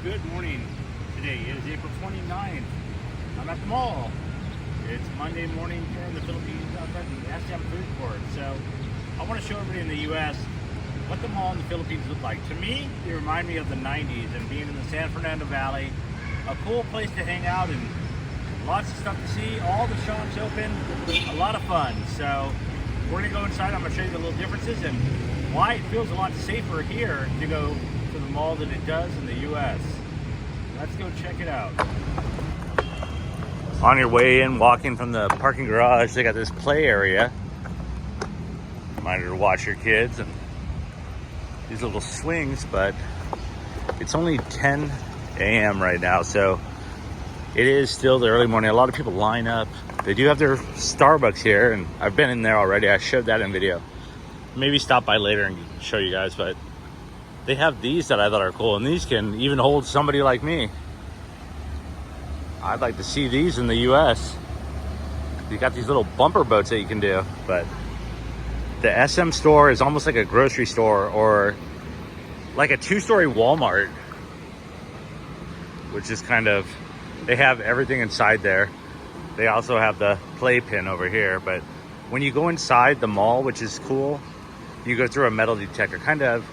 Good morning. Today is April 29th. I'm at the mall. It's Monday morning here in the Philippines outside the SM food court. So I want to show everybody in the U.S. what the mall in the Philippines look like. To me, they remind me of the 90s and being in the San Fernando Valley. A cool place to hang out and lots of stuff to see. All the shops open. A lot of fun. So we're going to go inside. I'm going to show you the little differences and why it feels a lot safer here to go to the mall than it does in the U.S. Let's go check it out. On your way in, walking from the parking garage, they got this play area. Reminder to watch your kids and these little swings, but it's only 10 a.m. right now, so it is still the early morning. A lot of people line up. They do have their Starbucks here, and I've been in there already. I showed that in video. Maybe stop by later and show you guys, but they have these that I thought are cool, and these can even hold somebody like me. I'd like to see these in the US. You got these little bumper boats that you can do, but the SM store is almost like a grocery store or like a two-story Walmart, which is kind of, they have everything inside there. They also have the playpen over here, but when you go inside the mall, which is cool, you go through a metal detector, kind of,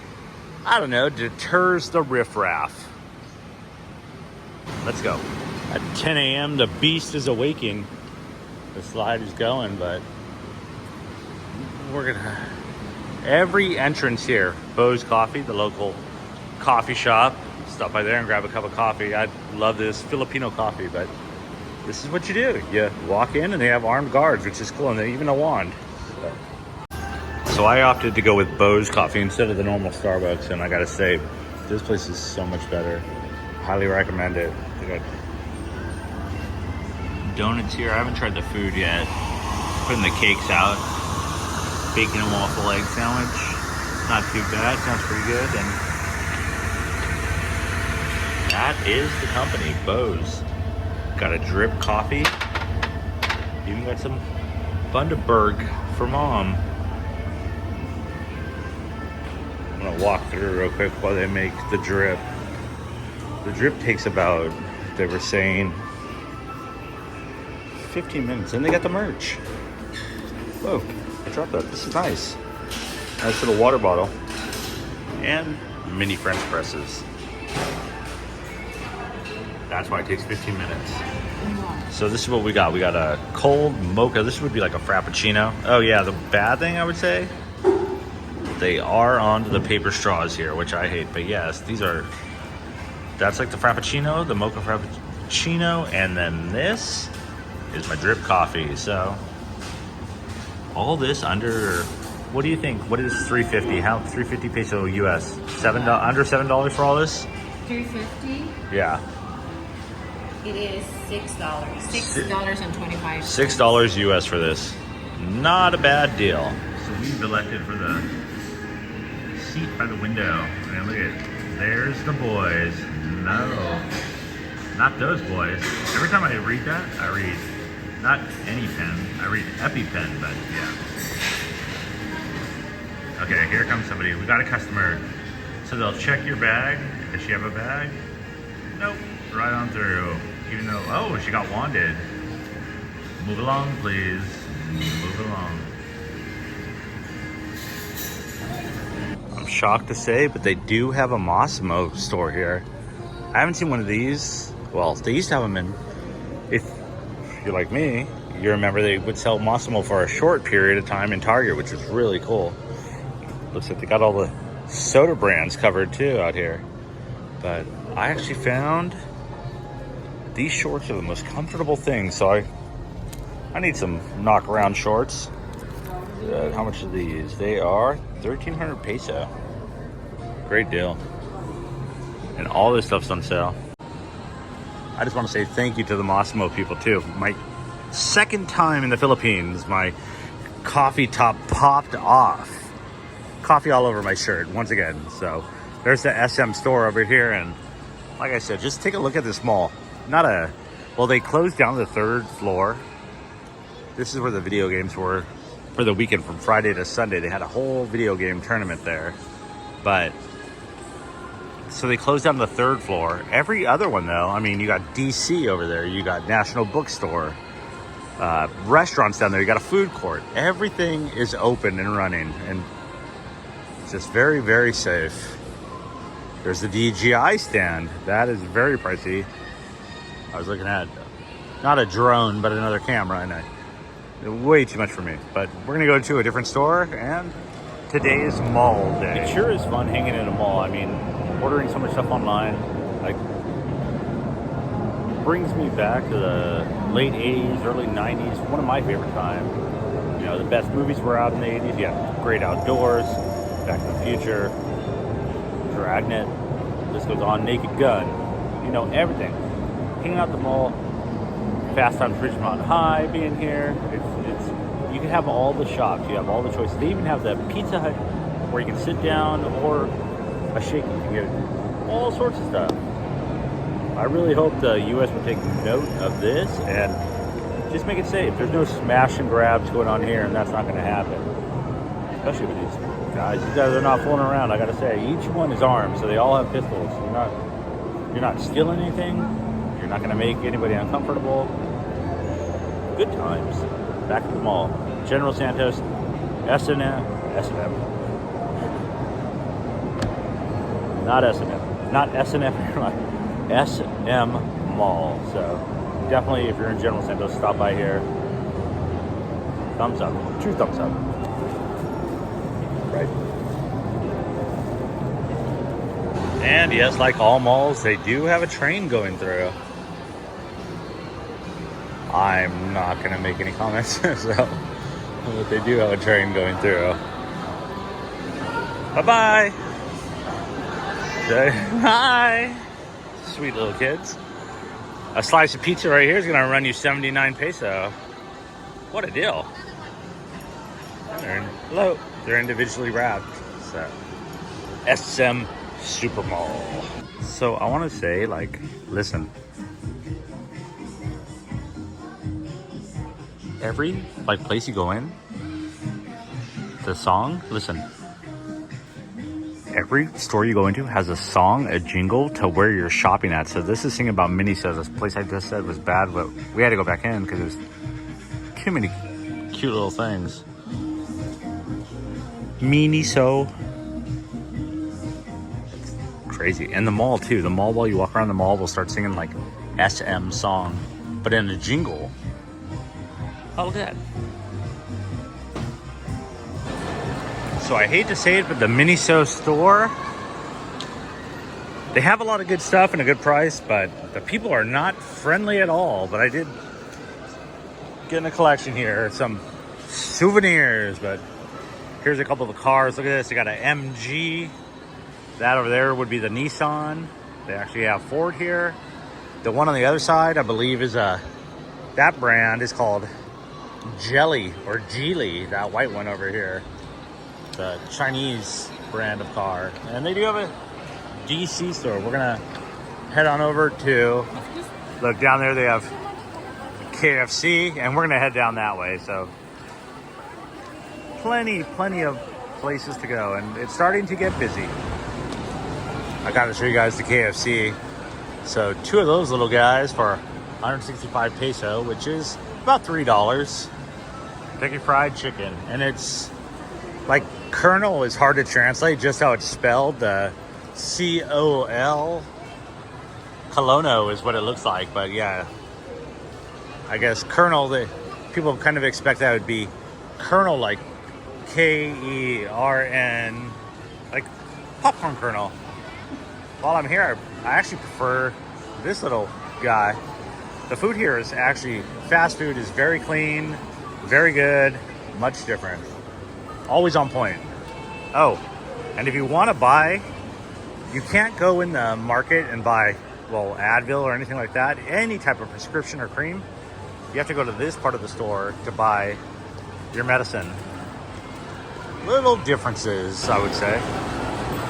I don't know, deters the riffraff. Let's go. At 10 a.m., the beast is awaking. The slide is going, but we're gonna, every entrance here, Bose Coffee, the local coffee shop, stop by there and grab a cup of coffee. I love this Filipino coffee, but this is what you do. You walk in and they have armed guards, which is cool, and they even a wand. So I opted to go with Bose Coffee instead of the normal Starbucks, and I gotta say, this place is so much better. Highly recommend it. They got donuts here. I haven't tried the food yet. Putting the cakes out. Bacon and waffle egg sandwich. Not too bad. Sounds pretty good. And that is the company, Bose. Got a drip coffee. Even got some Bundaberg for mom. I'm gonna walk through real quick while they make the drip. The drip takes about, they were saying, 15 minutes. And they got the merch. Whoa, I dropped that. This is nice. Nice little water bottle. And mini French presses. That's why it takes 15 minutes. So this is what we got. We got a cold mocha. This would be like a frappuccino. Oh yeah, the bad thing I would say, they are onto the paper straws here, which I hate. But yes, these are, that's like the frappuccino, the mocha frappuccino, and then this is my drip coffee. So all this under, what do you think? What is 350? How 350 peso US? Under $7 for all this? 350. Yeah. It is $6. $6.25. $6 US for this. Not a bad deal. So we've elected for the seat by the window. And look at, there's the boys. No, not those boys. Every time I read that, I read not any pen, I read EpiPen, but yeah. Okay, here comes somebody. We got a customer. So they'll check your bag. Does she have a bag? Nope, right on through. Even though, oh, she got wanded. Move along, please. Move along. I'm shocked to say, but they do have a Mosimo store here. I haven't seen one of these. Well, they used to have them in, if you're like me, you remember they would sell Mosimo for a short period of time in Target, which is really cool. Looks like they got all the soda brands covered too out here. But I actually found these shorts are the most comfortable thing. So I need some knock around shorts. How much are these? They are 1,300 peso. Great deal. And all this stuff's on sale. I just want to say thank you to the Mosimo people too. My second time in the Philippines, my coffee top popped off. Coffee all over my shirt once again. So there's the SM store over here, and like I said, just take a look at this mall. Well, they closed down the third floor. This is where the video games were for the weekend from Friday to Sunday. They had a whole video game tournament there, but So they closed down the 3rd floor. Every other one, though, I mean, you got DC over there. You got National Bookstore. Restaurants down there. You got a food court. Everything is open and running. And just very, very safe. There's the DJI stand. That is very pricey. I was looking at, not a drone, but another camera. And way too much for me. But we're going to go to a different store. And today is mall day. It sure is fun hanging in a mall. I mean, ordering so much stuff online, like, brings me back to the late 80s, early 90s. One of my favorite times. You know, the best movies were out in the 80s. Yeah, Great Outdoors, Back to the Future, Dragnet, this goes on, Naked Gun, you know, everything. Hanging out at the mall, Fast Times at Ridgemont High being here. It's you can have all the shops, you have all the choices. They even have the Pizza Hut where you can sit down, or a shake. You can get all sorts of stuff. I really hope the U.S. will take note of this and just make it safe. There's no smash and grabs going on here, and that's not going to happen. Especially with these guys. These guys are not fooling around. I got to say, each one is armed, so they all have pistols. You're not stealing anything. You're not going to make anybody uncomfortable. Good times. Back at the mall. General Santos, S&M. Not S&M. Not S&M. SM Mall. So definitely, if you're in General Santos, stop by here. Thumbs up. 2 thumbs up. Right. And yes, like all malls, they do have a train going through. I'm not going to make any comments, so, but they do have a train going through. Bye-bye. Say hi. Sweet little kids. A slice of pizza right here is going to run you 79 peso. What a deal. They're individually wrapped. So, SM Super Mall. So I want to say, like, listen. Every, like, place you go in, the song, listen. Every store you go into has a song, a jingle to where you're shopping at. So this is singing about Miniso. This place I just said was bad, but we had to go back in because there's too many cute little things. Miniso. Crazy. And the mall too. The mall, while you walk around the mall, will start singing like SM song, but in a jingle. Oh, look at that. So I hate to say it, but the Miniso store, they have a lot of good stuff and a good price, but the people are not friendly at all. But I did get in a collection here, some souvenirs, but here's a couple of the cars. Look at this. You got an MG. That over there would be the Nissan. They actually have Ford here. The one on the other side, I believe, is that brand is called Jelly or Geely, that white one over here. The Chinese brand of car. And they do have a DC store. We're gonna head on over to, look down there, they have KFC, and we're gonna head down that way. So plenty of places to go, and it's starting to get busy. I gotta show you guys the KFC. So 2 of those little guys for 165 peso, which is about $3. Kentucky Fried Chicken. And it's like, Colonel is hard to translate, just how it's spelled. The C-O-L. Colono is what it looks like, but yeah. I guess Colonel, people kind of expect that would be Colonel, like K-E-R-N, like popcorn kernel. While I'm here, I actually prefer this little guy. The food here is actually, fast food is very clean, very good, much different. Always on point. Oh, and if you want to buy, you can't go in the market and buy, well, Advil or anything like that, any type of prescription or cream. You have to go to this part of the store to buy your medicine. Little differences, I would say.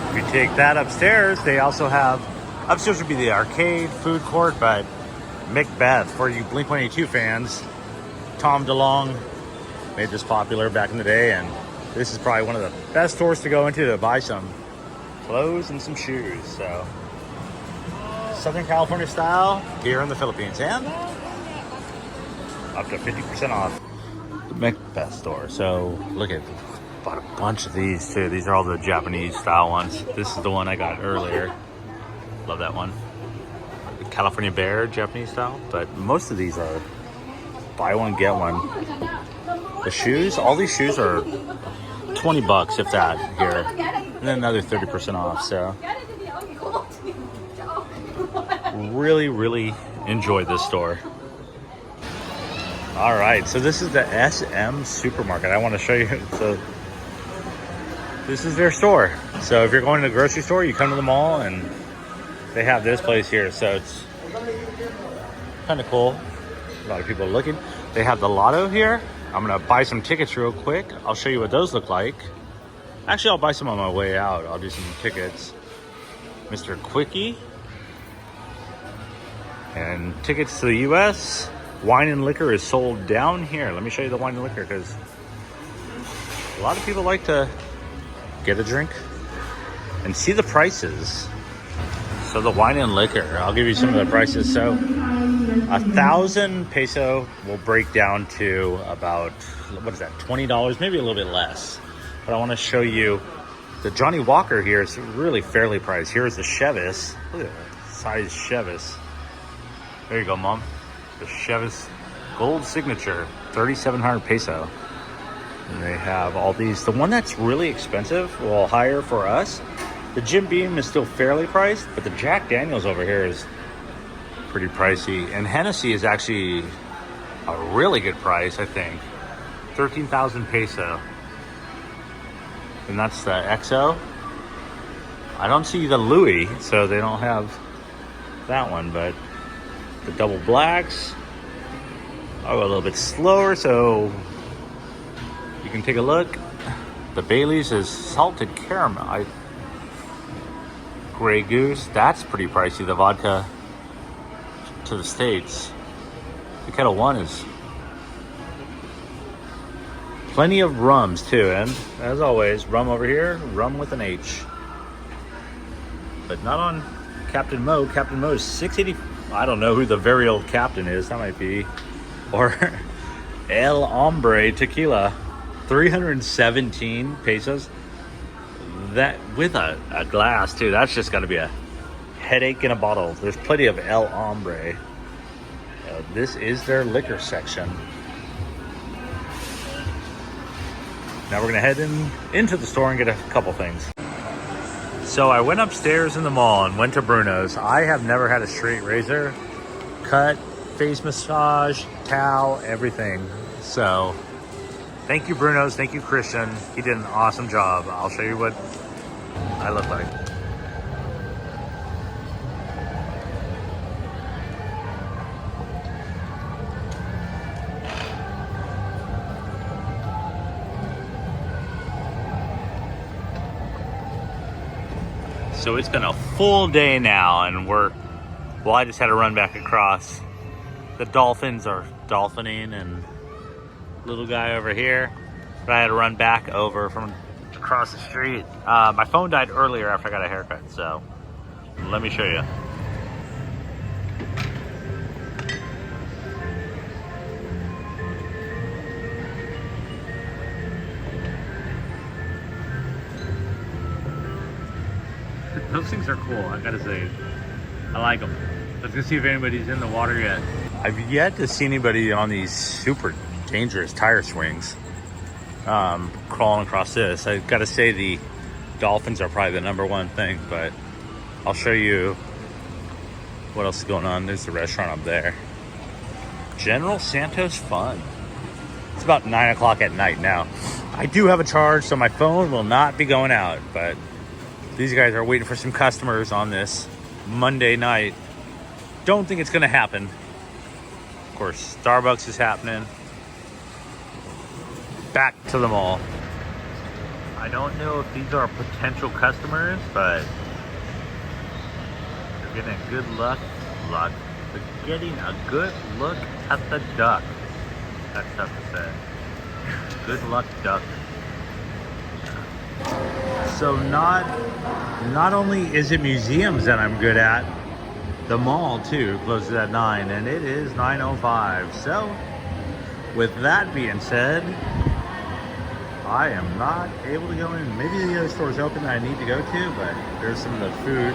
If you take that upstairs, they also have, upstairs would be the arcade, food court, but Macbeth, for you Blink-182 fans, Tom DeLonge made this popular back in the day, and this is probably one of the best stores to go into to buy some clothes and some shoes. So Southern California style here in the Philippines, and up to 50% off. The Macbeth store. So look at, bought a bunch of these too. These are all the Japanese style ones. This is the one I got earlier. Love that one. The California Bear, Japanese style. But most of these are buy one, get one. The shoes, all these shoes are 20 bucks if that here. And then another 30% off. So really, really enjoyed this store. All right, so this is the SM Supermarket. I want to show you. So this is their store. So if you're going to the grocery store, you come to the mall and they have this place here. So it's kind of cool. A lot of people looking. They have the lotto here. I'm gonna buy some tickets real quick. I'll show you what those look like. Actually, I'll buy some on my way out. I'll do some tickets. Mr. Quickie. And tickets to the US. Wine and liquor is sold down here. Let me show you the wine and liquor, because a lot of people like to get a drink and see the prices. So the wine and liquor, I'll give you some of the prices. So 1,000 peso will break down to about, what is that, $20, maybe a little bit less. But I want to show you the Johnny Walker here is really fairly priced. Here's the Chivas. Look at that size Chivas. There you go, Mom. The Chivas Gold Signature, 3,700 peso. And they have all these. The one that's really expensive, well, higher for us, the Jim Beam is still fairly priced, but the Jack Daniels over here is pretty pricey. And Hennessy is actually a really good price, I think. 13,000 peso. And that's the XO. I don't see the Louis, so they don't have that one, but the double blacks. I'll go a little bit slower so you can take a look. The Bailey's is salted caramel. Grey Goose, that's pretty pricey. The vodka to the States. The Kettle One is plenty of rums too, and as always, rum over here, rum with an H. But not on Captain Mo. Captain Mo is $6.80. I don't know who the very old captain is. That might be. Or El Hombre Tequila. 317 pesos. That with a glass too. That's just got to be a headache in a bottle. There's plenty of El Hombre. This is their liquor section. Now we're going to head into the store and get a couple things. So I went upstairs in the mall and went to Bruno's. I have never had a straight razor, cut, face massage, towel, everything. So thank you, Bruno's. Thank you, Christian. He did an awesome job. I'll show you what I look like. So it's been a full day now, and I just had to run back across. The Dolphins are dolphining, and little guy over here. But I had to run back over from across the street. My phone died earlier after I got a haircut, so let me show you. Those things are cool, I gotta say. I like them. Let's go see if anybody's in the water yet. I've yet to see anybody on these super dangerous tire swings crawling across this. I gotta say the Dolphins are probably the number one thing, but I'll show you what else is going on. There's the restaurant up there. General Santos Fun. It's about 9 o'clock at night now. I do have a charge, so my phone will not be going out, but these guys are waiting for some customers on this Monday night. Don't think it's gonna happen. Of course, Starbucks is happening. Back to the mall. I don't know if these are potential customers, but they're getting a good look. They're getting a good look at the duck. That's tough to say. Good luck, duck. So not only is it museums that I'm good at, the mall too closes at 9, and it is 9:05. So with that being said, I am not able to go in. Maybe the other store's open that I need to go to, but there's some of the food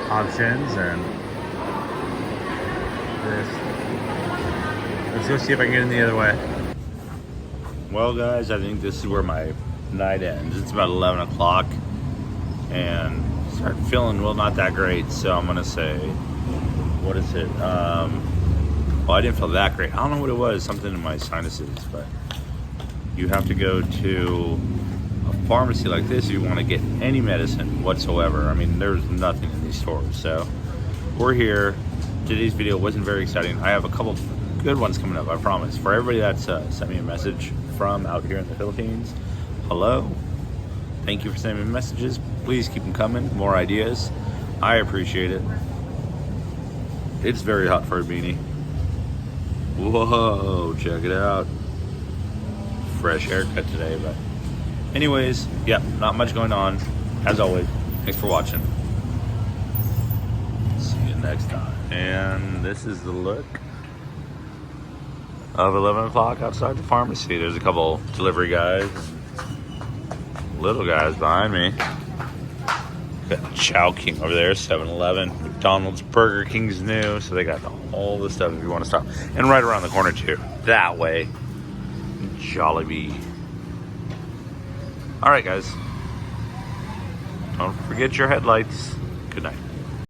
options and this. Let's go see if I can get in the other way. Well, guys, I think this is where my night ends. It's about 11 o'clock and start feeling, well, not that great. So I'm gonna say, what is it? Well, I didn't feel that great. I don't know what it was, something in my sinuses, but you have to go to a pharmacy like this if you want to get any medicine whatsoever. I mean, there's nothing in these stores. So we're here. Today's video wasn't very exciting. I have a couple good ones coming up, I promise. For everybody that's sent me a message from out here in the Philippines, hello. Thank you for sending me messages. Please keep them coming. More ideas. I appreciate it. It's very hot for a beanie. Whoa, check it out. Fresh haircut today, but anyways, yeah, not much going on. As always, thanks for watching. See you next time. And this is the look of 11 o'clock outside the pharmacy. There's a couple delivery guys and little guys behind me. Got Chow King over there, 7-Eleven, McDonald's, Burger King's new, so they got all the stuff if you want to stop. And right around the corner too, that way, Jollibee. All right, guys, don't forget your headlights. Good night.